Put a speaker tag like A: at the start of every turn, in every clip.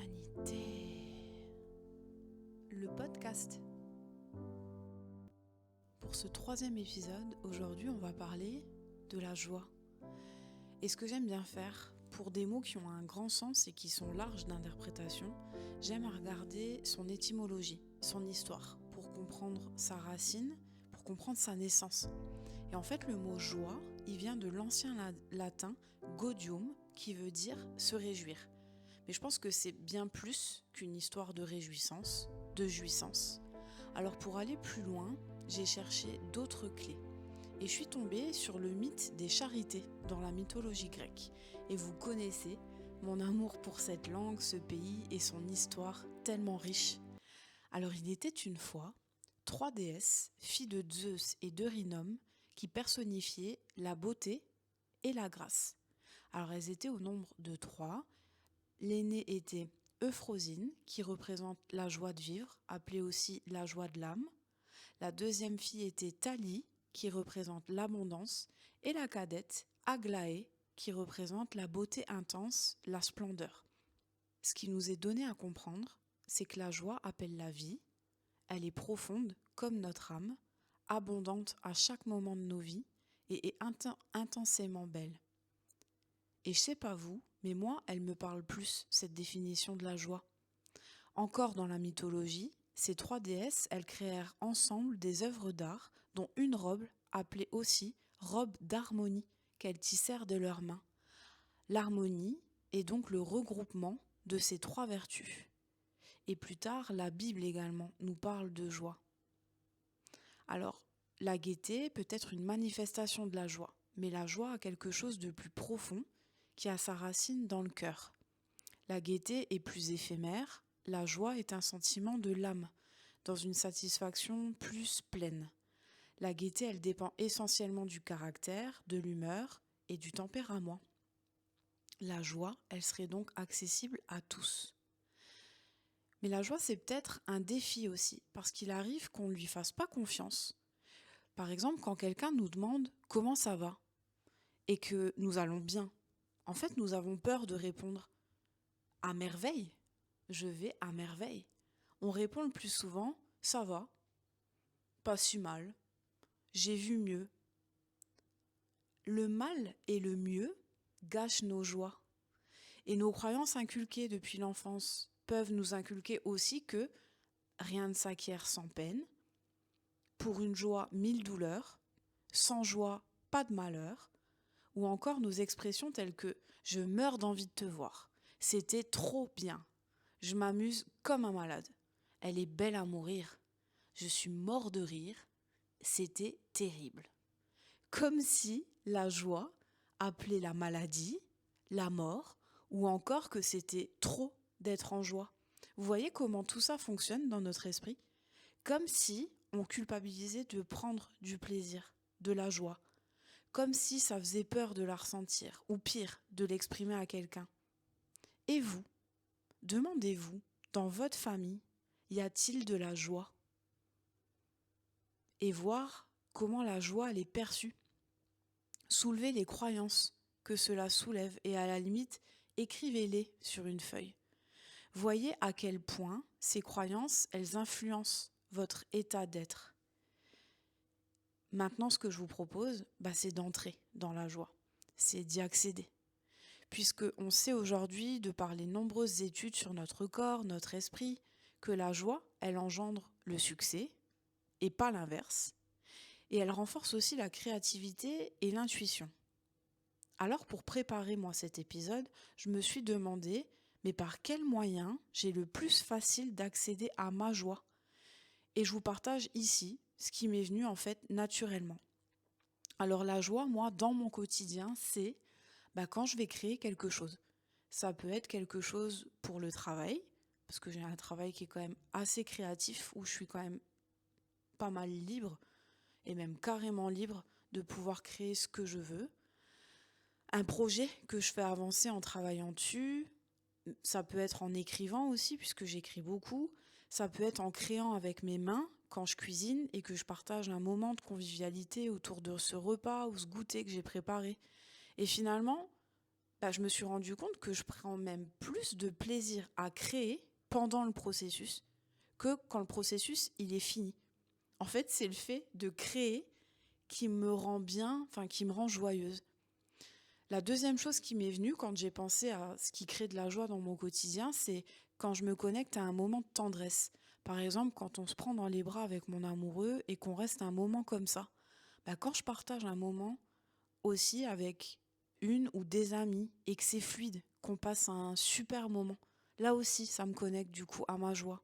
A: Humanité. Le podcast. Pour ce 3e épisode, aujourd'hui on va parler de la joie. Et ce que j'aime bien faire, pour des mots qui ont un grand sens et qui sont larges d'interprétation, j'aime regarder son étymologie, son histoire, pour comprendre sa racine, pour comprendre sa naissance. Et en fait, le mot joie, il vient de l'ancien latin gaudium, qui veut dire se réjouir. Mais je pense que c'est bien plus qu'une histoire de réjouissance, de jouissance. Alors pour aller plus loin, j'ai cherché d'autres clés. Et je suis tombée sur le mythe des charités dans la mythologie grecque. Et vous connaissez mon amour pour cette langue, ce pays et son histoire tellement riche. Alors il était une fois 3 déesses, filles de Zeus et d'Eurynome, qui personnifiaient la beauté et la grâce. Alors elles étaient au nombre de 3. L'aînée était Euphrosyne, qui représente la joie de vivre, appelée aussi la joie de l'âme. La deuxième fille était Thalie, qui représente l'abondance. Et la cadette, Aglaé, qui représente la beauté intense, la splendeur. Ce qui nous est donné à comprendre, c'est que la joie appelle la vie. Elle est profonde comme notre âme, abondante à chaque moment de nos vies et est intensément belle. Et je sais pas vous, mais moi, elle me parle plus, cette définition de la joie. Encore dans la mythologie, ces 3 déesses, elles créèrent ensemble des œuvres d'art, dont une robe, appelée aussi robe d'harmonie, qu'elles tissèrent de leurs mains. L'harmonie est donc le regroupement de ces 3 vertus. Et plus tard, la Bible également nous parle de joie. Alors, la gaieté peut être une manifestation de la joie, mais la joie a quelque chose de plus profond qui a sa racine dans le cœur. La gaieté est plus éphémère, la joie est un sentiment de l'âme, dans une satisfaction plus pleine. La gaieté, elle dépend essentiellement du caractère, de l'humeur et du tempérament. La joie, elle serait donc accessible à tous. Mais la joie, c'est peut-être un défi aussi, parce qu'il arrive qu'on ne lui fasse pas confiance. Par exemple, quand quelqu'un nous demande « comment ça va ?» et que nous allons bien. En fait, nous avons peur de répondre « à merveille ». Je vais à merveille. On répond le plus souvent « ça va »,« pas si mal »,« j'ai vu mieux ». Le mal et le mieux gâchent nos joies. Et nos croyances inculquées depuis l'enfance peuvent nous inculquer aussi que rien ne s'acquiert sans peine, pour une joie 1000 douleurs, sans joie pas de malheur, ou encore nos expressions telles que « je meurs d'envie de te voir »,« c'était trop bien », « je m'amuse comme un malade »,« elle est belle à mourir »,« je suis mort de rire », « c'était terrible ». Comme si la joie appelait la maladie, la mort, ou encore que c'était trop d'être en joie. Vous voyez comment tout ça fonctionne dans notre esprit ? Comme si on culpabilisait de prendre du plaisir, de la joie. Comme si ça faisait peur de la ressentir, ou pire, de l'exprimer à quelqu'un. Et vous, demandez-vous, dans votre famille, y a-t-il de la joie ? Et voir comment la joie elle est perçue. Soulevez les croyances que cela soulève et à la limite, écrivez-les sur une feuille. Voyez à quel point ces croyances, elles influencent votre état d'être. Maintenant, ce que je vous propose, c'est d'entrer dans la joie, c'est d'y accéder. Puisqu'on sait aujourd'hui, de par les nombreuses études sur notre corps, notre esprit, que la joie, elle engendre le succès, et pas l'inverse, et elle renforce aussi la créativité et l'intuition. Alors pour préparer moi cet épisode, je me suis demandé, mais par quel moyen j'ai le plus facile d'accéder à ma joie ? Et je vous partage ici ce qui m'est venu en fait naturellement. Alors la joie, moi, dans mon quotidien, c'est quand je vais créer quelque chose. Ça peut être quelque chose pour le travail, parce que j'ai un travail qui est quand même assez créatif, où je suis quand même pas mal libre, et même carrément libre de pouvoir créer ce que je veux. Un projet que je fais avancer en travaillant dessus, ça peut être en écrivant aussi, puisque j'écris beaucoup, ça peut être en créant avec mes mains, quand je cuisine et que je partage un moment de convivialité autour de ce repas ou ce goûter que j'ai préparé. Et finalement, je me suis rendu compte que je prends même plus de plaisir à créer pendant le processus que quand le processus il est fini. En fait, c'est le fait de créer qui me rend bien, enfin qui me rend joyeuse. La deuxième chose qui m'est venue quand j'ai pensé à ce qui crée de la joie dans mon quotidien, c'est quand je me connecte à un moment de tendresse. Par exemple, quand on se prend dans les bras avec mon amoureux et qu'on reste un moment comme ça. Quand je partage un moment aussi avec une ou des amis et que c'est fluide, qu'on passe un super moment, là aussi, ça me connecte du coup à ma joie.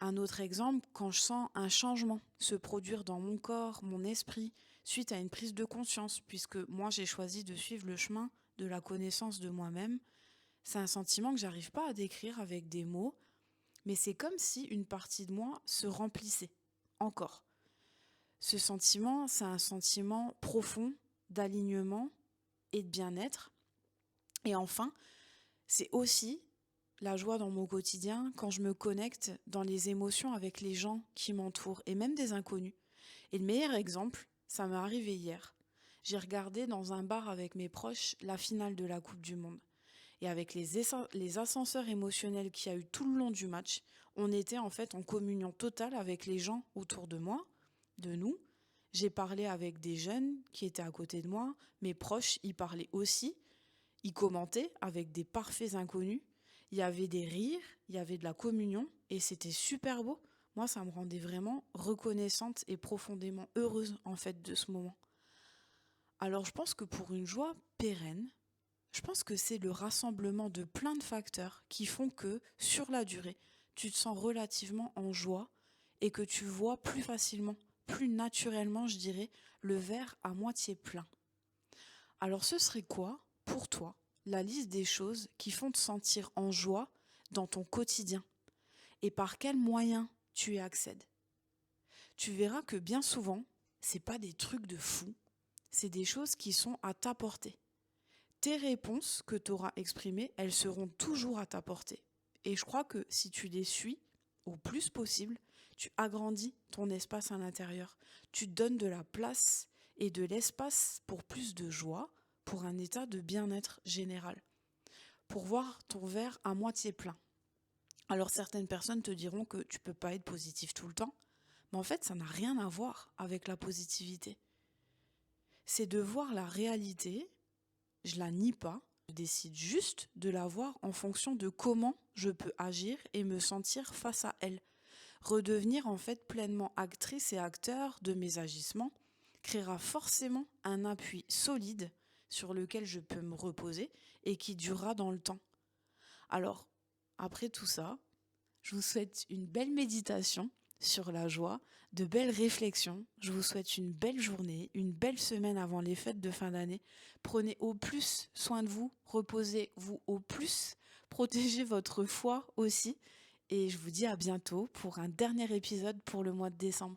A: Un autre exemple, quand je sens un changement se produire dans mon corps, mon esprit, suite à une prise de conscience, puisque moi j'ai choisi de suivre le chemin de la connaissance de moi-même, c'est un sentiment que j'arrive pas à décrire avec des mots, mais c'est comme si une partie de moi se remplissait encore. Ce sentiment, c'est un sentiment profond d'alignement et de bien-être. Et enfin, c'est aussi la joie dans mon quotidien quand je me connecte dans les émotions avec les gens qui m'entourent et même des inconnus. Et le meilleur exemple, ça m'est arrivé hier. J'ai regardé dans un bar avec mes proches la finale de la Coupe du Monde. Et avec les ascenseurs émotionnels qu'il y a eu tout le long du match, on était en fait en communion totale avec les gens autour de moi, de nous. J'ai parlé avec des jeunes qui étaient à côté de moi, mes proches y parlaient aussi, ils commentaient avec des parfaits inconnus. Il y avait des rires, il y avait de la communion et c'était super beau. Moi, ça me rendait vraiment reconnaissante et profondément heureuse en fait de ce moment. Alors je pense que pour une joie pérenne, je pense que c'est le rassemblement de plein de facteurs qui font que, sur la durée, tu te sens relativement en joie et que tu vois plus facilement, plus naturellement, je dirais, le verre à moitié plein. Alors ce serait quoi, pour toi, la liste des choses qui font te sentir en joie dans ton quotidien et par quels moyens tu y accèdes? Tu verras que bien souvent, c'est pas des trucs de fou, c'est des choses qui sont à ta portée. Tes réponses que tu auras exprimées, elles seront toujours à ta portée. Et je crois que si tu les suis au plus possible, tu agrandis ton espace à l'intérieur. Tu te donnes de la place et de l'espace pour plus de joie, pour un état de bien-être général, pour voir ton verre à moitié plein. Alors certaines personnes te diront que tu peux pas être positif tout le temps, mais en fait ça n'a rien à voir avec la positivité. C'est de voir la réalité. Je la nie pas, je décide juste de la voir en fonction de comment je peux agir et me sentir face à elle. Redevenir en fait pleinement actrice et acteur de mes agissements créera forcément un appui solide sur lequel je peux me reposer et qui durera dans le temps. Alors, après tout ça, je vous souhaite une belle méditation sur la joie, de belles réflexions. Je vous souhaite une belle journée, une belle semaine avant les fêtes de fin d'année. Prenez au plus soin de vous, reposez-vous au plus, protégez votre foi aussi. Et je vous dis à bientôt pour un dernier épisode pour le mois de décembre.